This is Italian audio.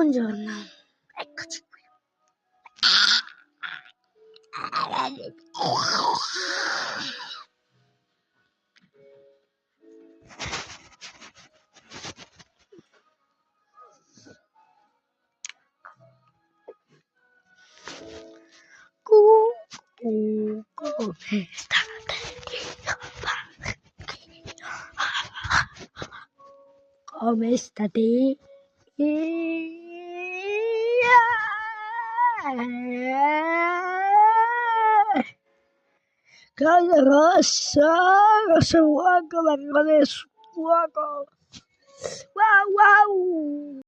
Buongiorno, eccoci qui. Come state? Come state? Cosa rosso fuoco, marrone fuoco. Wow wow.